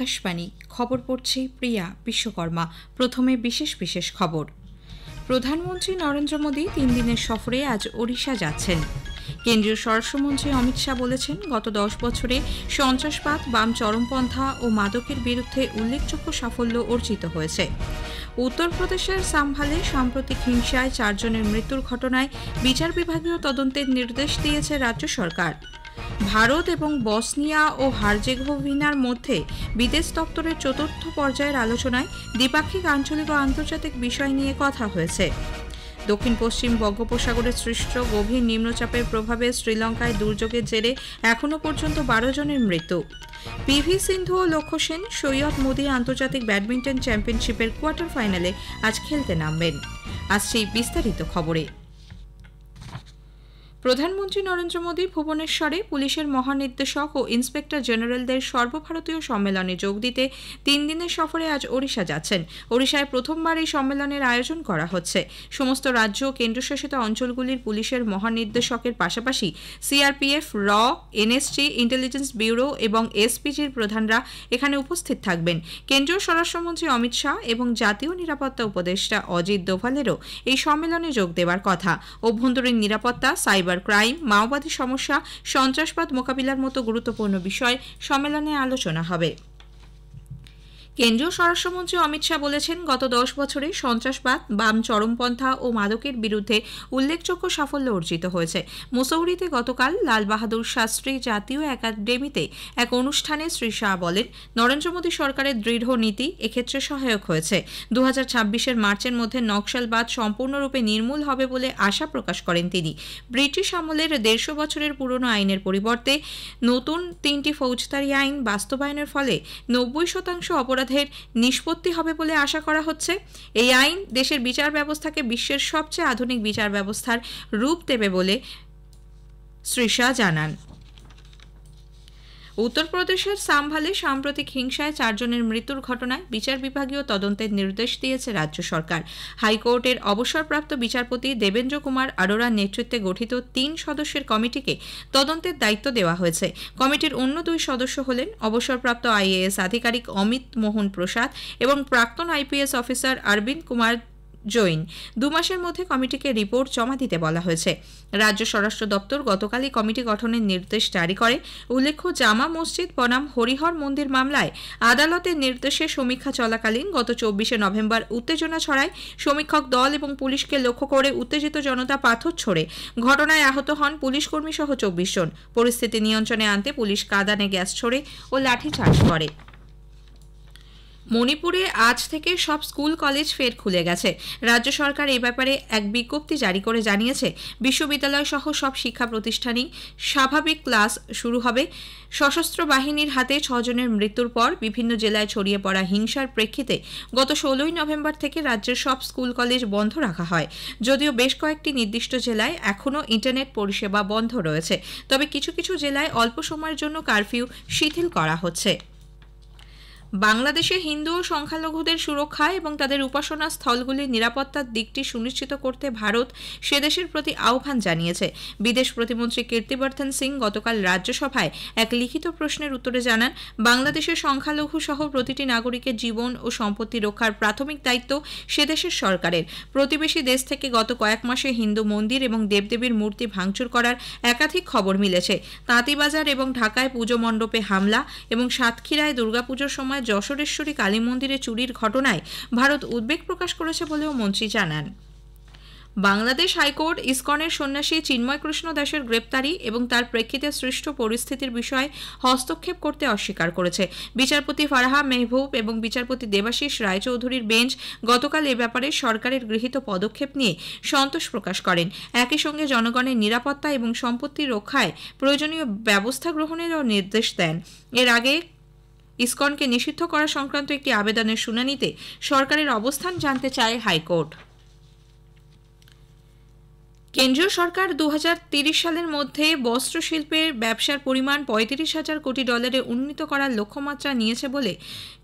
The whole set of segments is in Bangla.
আকাশবাণী খবর পড়ছে প্রিয়া বিশ্বকর্মা। প্রথমে বিশেষ বিশেষ খবর। প্রধানমন্ত্রী নরেন্দ্র মোদী 3 দিনের সফরে আজ ওড়িশা যাচ্ছেন। কেন্দ্রীয় স্বরাষ্ট্রমন্ত্রী অমিত শাহ বলেছেন, গত 10 বছরে সন্ত্রাসবাদ, বাম চরমপন্থা ও মাদকের বিরুদ্ধে উল্লেখযোগ্য সাফল্য অর্জিত হয়েছে। উত্তরপ্রদেশের সাম্ভালে সাম্প্রতিক হিংসায় 4 জনের মৃত্যুর ঘটনায় বিচার বিভাগীয় তদন্তের নির্দেশ দিয়েছে রাজ্য সরকার। ভারত এবং বসনিয়া ও হার্জেগোভিনার মধ্যে বিদেশ দপ্তরের 4র্থ পর্যায়ের আলোচনায় দ্বিপাক্ষিক, আঞ্চলিক ও আন্তর্জাতিক বিষয় নিয়ে কথা হয়েছে। দক্ষিণ পশ্চিম বঙ্গোপসাগরে সৃষ্ট গভীর নিম্নচাপের প্রভাবে শ্রীলঙ্কায় দুর্যোগের জেরে এখনও পর্যন্ত 12 জনের মৃত্যু। পিভি সিন্ধু ও লক্ষ্য সেন সৈয়দ মোদী আন্তর্জাতিক ব্যাডমিন্টন চ্যাম্পিয়নশিপের কোয়ার্টার ফাইনালে আজ খেলতে নামবেন। আসছে বিস্তারিত খবরে। প্রধানমন্ত্রী নরেন্দ্র মোদী ভুবনেশ্বরে পুলিশের মহানির্দেশক ও ইন্সপেক্টর জেনারেলদের সর্বভারতীয় সম্মেলনে যোগ দিতে 3 দিনের সফরে আজ ওড়িশা যাচ্ছেন। ওড়িশায় প্রথমবার এই সম্মেলনের আয়োজন করা হচ্ছে। সমস্ত রাজ্য ও কেন্দ্রশাসিত অঞ্চলগুলির পুলিশের মহানির্দেশকের পাশাপাশি সিআরপিএফ, র, এনএসজি, ইন্টেলিজেন্স ব্যুরো এবং এসপিজির প্রধানরা এখানে উপস্থিত থাকবেন। কেন্দ্রীয় স্বরাষ্ট্রমন্ত্রী অমিত শাহ এবং জাতীয় নিরাপত্তা উপদেষ্টা অজিত দোভালেরও এই সম্মেলনে যোগ দেওয়ার কথা। অভ্যন্তরীণ নিরাপত্তা, সাইবার ক্রাইম, মাওবাদী সমস্যা, সন্ত্রাসবাদ মোকাবিলার মতো গুরুত্বপূর্ণ বিষয় সম্মেলনে আলোচনা হবে। কেন্দ্রীয় স্বরাষ্ট্রমন্ত্রী অমিত শাহ বলেছেন, গত 10 বছরে সন্ত্রাসবাদ, বাম চরমপন্থা ও মাদকের বিরুদ্ধে উল্লেখযোগ্য সাফল্য অর্জিত হয়েছে। মুসৌরিতে গতকাল লাল বাহাদুর শাস্ত্রী জাতীয় একাডেমিতে এক অনুষ্ঠানে শ্রী শাহ বলেন, নরেন্দ্র মোদী সরকারের দৃঢ় নীতি এক্ষেত্রে সহায়ক হয়েছে। 2026 মার্চের মধ্যে নকশালবাদ সম্পূর্ণরূপে নির্মূল হবে বলে আশা প্রকাশ করেন তিনি। ব্রিটিশ আমলের 150 বছরের পুরনো আইনের পরিবর্তে নতুন 3টি ফৌজদারি আইন বাস্তবায়নের ফলে 90% অপরাধের নিষ্পত্তি হবে বলে আশা করা হচ্ছে। এই আইন দেশের বিচার ব্যবস্থাকে বিশ্বের সবচেয়ে আধুনিক বিচার ব্যবস্থার রূপ দেবে বলে শ্রী শাহ জানান। উত্তরপ্রদেশের সাম্ভালে সাম্প্রতিক হিংসায় 4 জনের মৃত্যুর ঘটনায় বিচার বিভাগীয় তদন্তের নির্দেশ দিয়েছে রাজ্য সরকার। হাইকোর্টের অবসরপ্রাপ্ত বিচারপতি দেবেন্দ্র কুমার আরোরার নেতৃত্বে গঠিত 3 সদস্যের কমিটিকে তদন্তের দায়িত্ব দেওয়া হয়েছে। কমিটির অন্য 2 সদস্য হলেন অবসরপ্রাপ্ত আইএএস আধিকারিক অমিত মোহন প্রসাদ এবং প্রাক্তন আইপিএস অফিসার অরবিন্দ কুমার জৈন। 2 মাসের মধ্যে কমিটিকে রিপোর্ট জমা দিতে বলা হয়েছে। রাজ্য স্বরাষ্ট্র দপ্তর গতকালই কমিটি গঠনের নির্দেশ জারি করে। উল্লেখ্য, জামা মসজিদ বনাম হরিহর মন্দির মামলায় আদালতের নির্দেশে সমীক্ষা চলাকালীন গত 24 নভেম্বর উত্তেজনা ছড়ায়। সমীক্ষক দল এবং পুলিশকে লক্ষ্য করে উত্তেজিত জনতা পাথর ছোড়ে। ঘটনায় আহত হন পুলিশকর্মী সহ 24 জন। পরিস্থিতি নিয়ন্ত্রণে আনতে পুলিশ কাঁদানে গ্যাস ছোড়ে ও লাঠিচার্জ করে। মণিপুরে আজ থেকে সব স্কুল কলেজ ফের খুলে গেছে। রাজ্য সরকার এই ব্যাপারে এক বিজ্ঞপ্তি জারি করে জানিয়েছে, বিশ্ববিদ্যালয় সহ সব শিক্ষা প্রতিষ্ঠানেই স্বাভাবিক ক্লাস শুরু হবে। সশস্ত্র বাহিনীর হাতে 6 জনের মৃত্যুর পর বিভিন্ন জেলায় ছড়িয়ে পড়া হিংসার প্রেক্ষিতে গত 16 নভেম্বর থেকে রাজ্যের সব স্কুল কলেজ বন্ধ রাখা হয়। যদিও বেশ কয়েকটি নির্দিষ্ট জেলায় এখনও ইন্টারনেট পরিষেবা বন্ধ রয়েছে, তবে কিছু কিছু জেলায় অল্প সময়ের জন্য কারফিউ শিথিল করা হচ্ছে। বাংলাদেশে হিন্দু ও সংখ্যালঘুদের সুরক্ষা এবং তাদের উপাসনা স্থলগুলির নিরাপত্তার দিকটি সুনিশ্চিত করতে ভারত সেদেশের প্রতি আহ্বান জানিয়েছে। বিদেশ প্রতিমন্ত্রী কীর্তিবর্ধন সিং গতকাল রাজ্যসভায় এক লিখিত প্রশ্নের উত্তরে জানান, বাংলাদেশের সংখ্যালঘু সহ প্রতিটি নাগরিকের জীবন ও সম্পত্তি রক্ষার প্রাথমিক দায়িত্ব সেদেশের সরকারের। প্রতিবেশী দেশ থেকে গত কয়েক মাসে হিন্দু মন্দির এবং দেবদেবীর মূর্তি ভাঙচুর করার একাধিক খবর মিলেছে। তাঁতিবাজার এবং ঢাকায় পুজো মণ্ডপে হামলা এবং সাতক্ষীরায় দুর্গাপুজোর সময় যশোরেশ্বরী কালী মন্দিরে চুরির ঘটনায় ভারত উদ্বেগ প্রকাশ করেছে বলেও মন্ত্রী জানান। বাংলাদেশ হাইকোর্ট ইসকনের সন্ন্যাসী চিন্ময় কৃষ্ণ দাসের গ্রেপ্তারি এবং তার প্রেক্ষিতে সৃষ্ট পরিস্থিতির বিষয়ে হস্তক্ষেপ করতে অস্বীকার করেছে। বিচারপতি ফারাহা মেহবুব এবং বিচারপতি দেবাশিস রায়চৌধুরীর বেঞ্চ গতকাল এ ব্যাপারে সরকারের গৃহীত পদক্ষেপ নিয়ে সন্তোষ প্রকাশ করেন। একই সঙ্গে জনগণের নিরাপত্তা এবং সম্পত্তি রক্ষায় প্রয়োজনীয় ব্যবস্থা গ্রহণেরও নির্দেশ দেন। এর আগে ইসকনকে নিষিদ্ধ করা সংক্রান্ত একটি আবেদনের শুনানিতে সরকারের অবস্থান জানতে চায় হাইকোর্ট। কেন্দ্রীয় সরকার 2030 সালের মধ্যে বস্ত্র শিল্পের ব্যবসার পরিমাণ 35,000 কোটি ডলারে উন্নীত করার লক্ষ্যমাত্রা নিয়েছে বলে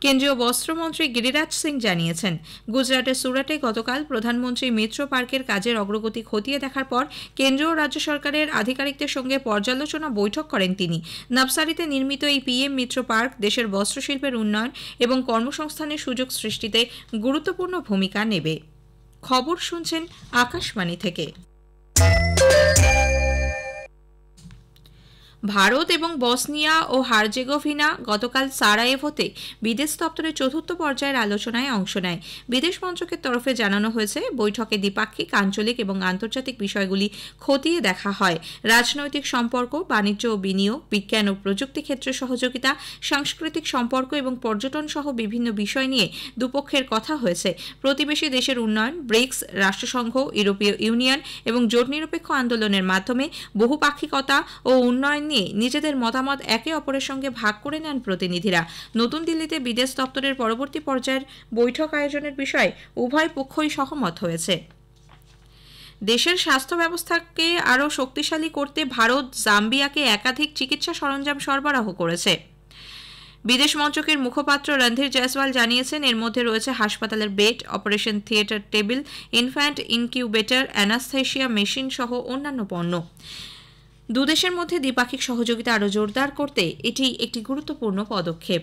কেন্দ্রীয় বস্ত্রমন্ত্রী গিরিরাজ সিং জানিয়েছেন। গুজরাটের সুরাটে গতকাল প্রধানমন্ত্রী মিত্র পার্কের কাজের অগ্রগতি খতিয়ে দেখার পর কেন্দ্র ও রাজ্য সরকারের আধিকারিকদের সঙ্গে পর্যালোচনা বৈঠক করেন তিনি। নবসারীতে নির্মিত এই পিএম মিত্র পার্ক দেশের বস্ত্রশিল্পের উন্নয়ন এবং কর্মসংস্থানের সুযোগ সৃষ্টিতে গুরুত্বপূর্ণ ভূমিকা নেবে। খবর শুনছেন আকাশবাণী থেকে। ভারত এবং বসনিয়া ও হার্জেগোভিনা গতকাল সারায়েভোতে বিদেশ দপ্তরের চতুর্থ পর্যায়ের আলোচনায় অংশ নেয়। বিদেশ মন্ত্রকের তরফে জানানো হয়েছে, বৈঠকে দ্বিপাক্ষিক, আঞ্চলিক এবং আন্তর্জাতিক বিষয়গুলি খতিয়ে দেখা হয়। রাজনৈতিক সম্পর্ক, বাণিজ্য ও বিনিয়োগ, বিজ্ঞান ও প্রযুক্তি ক্ষেত্রে সহযোগিতা, সাংস্কৃতিক সম্পর্ক এবং পর্যটন সহ বিভিন্ন বিষয় নিয়ে দুপক্ষের কথা হয়েছে। প্রতিবেশী দেশের উন্নয়ন, ব্রিক্স, রাষ্ট্রসংঘ, ইউরোপীয় ইউনিয়ন এবং জোট নিরপেক্ষ আন্দোলনের মাধ্যমে বহুপাক্ষিকতা ও উন্নয়ন নিয়ে নিজেদের মতামত একে অপরের সঙ্গে ভাগ করে নেন প্রতিনিধিরা। নতুন দিল্লিতে বিদেশ দপ্তরের পরবর্তী পর্যায়ের বৈঠক আয়োজনের বিষয়ে উভয় পক্ষই সহমত হয়েছে। দেশের স্বাস্থ্য ব্যবস্থাকে আরও শক্তিশালী করতে ভারত জাম্বিয়াকে একাধিক চিকিৎসা সরঞ্জাম সরবরাহ করেছে। বিদেশ মন্ত্রকের মুখপাত্র রণধীর জয়সওয়াল জানিয়েছেন, এর মধ্যে রয়েছে হাসপাতালের bed, operation theatre table, infant incubator, anaesthesia machine সহ অন্যান্য পণ্য। দুদেশের মধ্যে দ্বিপাক্ষিক সহযোগিতা আরও জোরদার করতে এটি একটি গুরুত্বপূর্ণ পদক্ষেপ।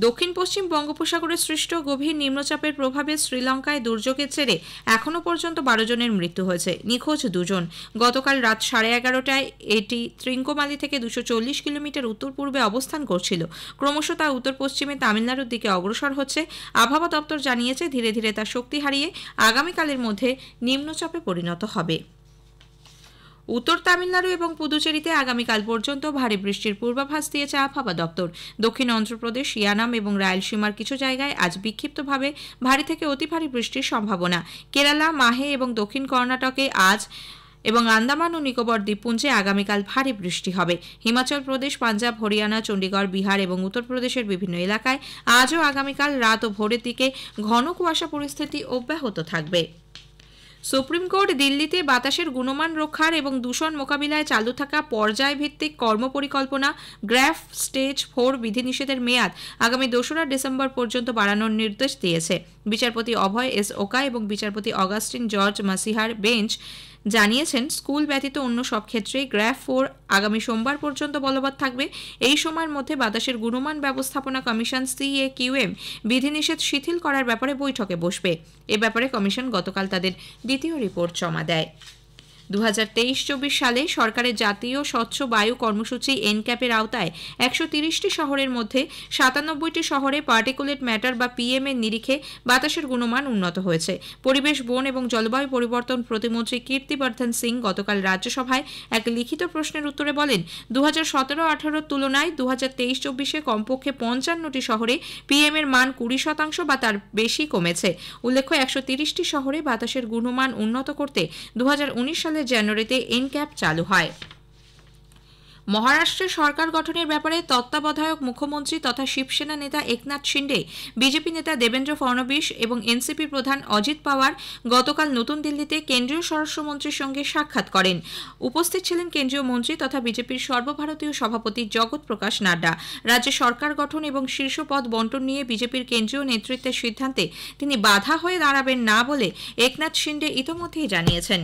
দক্ষিণ পশ্চিম বঙ্গোপসাগরে সৃষ্ট গভীর নিম্নচাপের প্রভাবে শ্রীলঙ্কায় দুর্যোগের জেরে এখনও পর্যন্ত 12 জনের মৃত্যু হয়েছে, নিখোঁজ 2 জন। গতকাল রাত 11:30টায় এটি ত্রিঙ্কোমালি থেকে 240 কিলোমিটার উত্তর পূর্বে অবস্থান করছিল। ক্রমশ তা উত্তর পশ্চিমে তামিলনাড়ুর দিকে অগ্রসর হচ্ছে। আবহাওয়া দপ্তর জানিয়েছে, ধীরে ধীরে তার শক্তি হারিয়ে আগামীকালের মধ্যে নিম্নচাপে পরিণত হবে। উত্তর তামিলনাড়ু এবং পুদুচেরিতে আগামীকাল পর্যন্ত ভারী বৃষ্টির পূর্বাভাস দিয়েছে আবহাওয়া দপ্তর। দক্ষিণ অন্ধ্রপ্রদেশ, ইয়ানাম এবং রায়লসীমার কিছু জায়গায় আজ বিক্ষিপ্তভাবে ভারী থেকে অতি ভারী বৃষ্টির সম্ভাবনা। কেরালা, মাহে এবং দক্ষিণ কর্ণাটকে আজ এবং আন্দামান ও নিকোবর দ্বীপপুঞ্জে আগামীকাল ভারী বৃষ্টি হবে। হিমাচল প্রদেশ, পাঞ্জাব, হরিয়ানা, চণ্ডীগড়, বিহার এবং উত্তরপ্রদেশের বিভিন্ন এলাকায় আজও আগামীকাল রাত ও ভোরের দিকে ঘন কুয়াশা পরিস্থিতি অব্যাহত থাকবে। সুপ্রিম কোর্ট দিল্লিতে বাতাসের গুণমান রক্ষার এবং দূষণ মোকাবিলায় চালু থাকা পর্যায়ভিত্তিক কর্মপরিকল্পনা গ্র্যাফ স্টেজ 4 বিধিনিষেধের মেয়াদ আগামী 2রা ডিসেম্বর পর্যন্ত বাড়ানোর নির্দেশ দিয়েছে। বিচারপতি অভয় এস ওকা এবং বিচারপতি অগাস্টিন জর্জ মাসিহার বেঞ্চ জানিয়েছেন, স্কুল ব্যতীত অন্য সব ক্ষেত্রেই গ্র্যাফ 4 আগামী সোমবার পর্যন্ত বলবৎ থাকবে। এই সময়ের মধ্যে বাতাসের গুণমান ব্যবস্থাপনা কমিশন CAQM বিধিনিষেধ শিথিল করার ব্যাপারে বৈঠকে বসবে। এ ব্যাপারে কমিশন গতকাল তাদের দ্বিতীয় রিপোর্ট জমা দেয়। 2023-24 সালে সরকারের জাতীয় স্বচ্ছ বায়ু কর্মসূচি এনক্যাপের আওতায় 130টি শহরের মধ্যে 97টি শহরে পার্টিকুলেট ম্যাটার বা PM এর নিরিখে বাতাসের গুণমান উন্নত হয়েছে। পরিবেশ, বন এবং জলবায়ু পরিবর্তন প্রতিমন্ত্রী কীর্তিবর্ধন সিং গতকাল রাজ্যসভায় এক লিখিত প্রশ্নের উত্তরে বলেন, 2017-18 তুলনায় 2023-24 কমপক্ষে 55টি শহরে PM এর মান 20% বা তার বেশি কমেছে। উল্লেখ্য, 130টি শহরে বাতাসের গুণমান উন্নত করতে 2019 সালের জানুয়ারিতে এনক্যাপ চালু হয়। মহারাষ্ট্রে সরকার গঠনের ব্যাপারে তত্ত্বাবধায়ক মুখ্যমন্ত্রী তথা শিবসেনা নেতা একনাথ শিন্ডে, বিজেপি নেতা দেবেন্দ্র ফডনবিস এবং এনসিপি প্রধান অজিত পাওয়ার গতকাল নতুন দিল্লিতে কেন্দ্রীয় স্বরাষ্ট্রমন্ত্রীর সঙ্গে সাক্ষাৎ করেন। উপস্থিত ছিলেন কেন্দ্রীয় মন্ত্রী তথা বিজেপির সর্বভারতীয় সভাপতি জগৎ প্রকাশ নাড্ডা। রাজ্যে সরকার গঠন এবং শীর্ষ পদ বন্টন নিয়ে বিজেপির কেন্দ্রীয় নেতৃত্বের সিদ্ধান্তে তিনি বাধা হয়ে দাঁড়াবেন না বলে একনাথ শিন্ডে ইতোমধ্যেই জানিয়েছেন।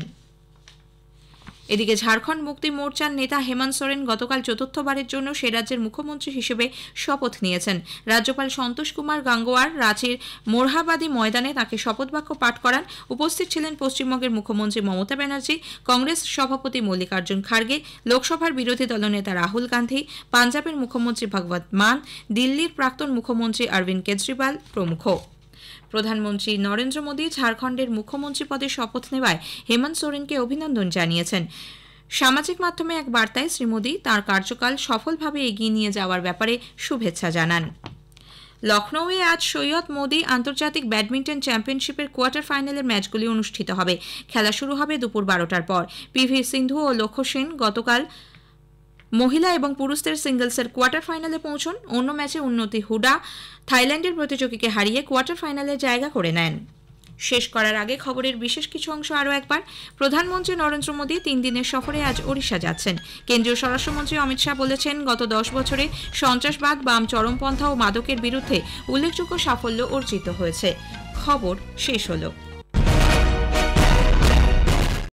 এদিকে ঝাড়খণ্ড মুক্তি মোর্চার নেতা হেমন্ত সোরেন গতকাল চতুর্থবারের জন্য সে রাজ্যের মুখ্যমন্ত্রী হিসেবে শপথ নিয়েছেন। রাজ্যপাল সন্তোষ কুমার গাঙ্গোয়ার রাঁচির মোরহাবাদী ময়দানে তাঁকে শপথবাক্য পাঠ করান। উপস্থিত ছিলেন পশ্চিমবঙ্গের মুখ্যমন্ত্রী মমতা ব্যানার্জি, কংগ্রেস সভাপতি মল্লিকার্জুন খার্গে, লোকসভার বিরোধী দলনেতা রাহুল গান্ধী, পাঞ্জাবের মুখ্যমন্ত্রী ভগবত মান, দিল্লির প্রাক্তন মুখ্যমন্ত্রী অরবিন্দ কেজরিওয়াল প্রমুখ। প্রধানমন্ত্রী নরেন্দ্র মোদী ঝাড়খণ্ডের মুখ্যমন্ত্রী পদে শপথ নেওয়ায় হেমন্ত সোরেনকে অভিনন্দন জানিয়েছেন। সামাজিক মাধ্যমে এক বার্তায় শ্রী মোদী তাঁর কার্যকাল সফলভাবে এগিয়ে নিয়ে যাওয়ার ব্যাপারে শুভেচ্ছা জানান। লখনৌয়ে আজ সৈয়দ মোদী আন্তর্জাতিক ব্যাডমিন্টন চ্যাম্পিয়নশিপের কোয়ার্টার ফাইনালের ম্যাচগুলি অনুষ্ঠিত হবে। খেলা শুরু হবে দুপুর 12টার পর। PV সিন্ধু ও লক্ষ্য সেন গতকাল মহিলা এবং পুরুষদের সিঙ্গলসের কোয়ার্টার ফাইনালে পৌঁছন। অন্য ম্যাচে উন্নতি হুডা থাইল্যান্ডের প্রতিযোগীকে হারিয়ে কোয়ার্টার ফাইনালে জায়গা করে নেন। শেষ করার আগে খবরের বিশেষ কিছু অংশ আরও একবার। প্রধানমন্ত্রী নরেন্দ্র মোদী 3 দিনের সফরে আজ ওড়িশা যাচ্ছেন। কেন্দ্রীয় স্বরাষ্ট্রমন্ত্রী অমিত শাহ বলেছেন, গত 10 বছরে সন্ত্রাসবাদ, বাম চরমপন্থা ও মাদকের বিরুদ্ধে উল্লেখযোগ্য সাফল্য অর্জিত হয়েছে। খবর শেষ হলো।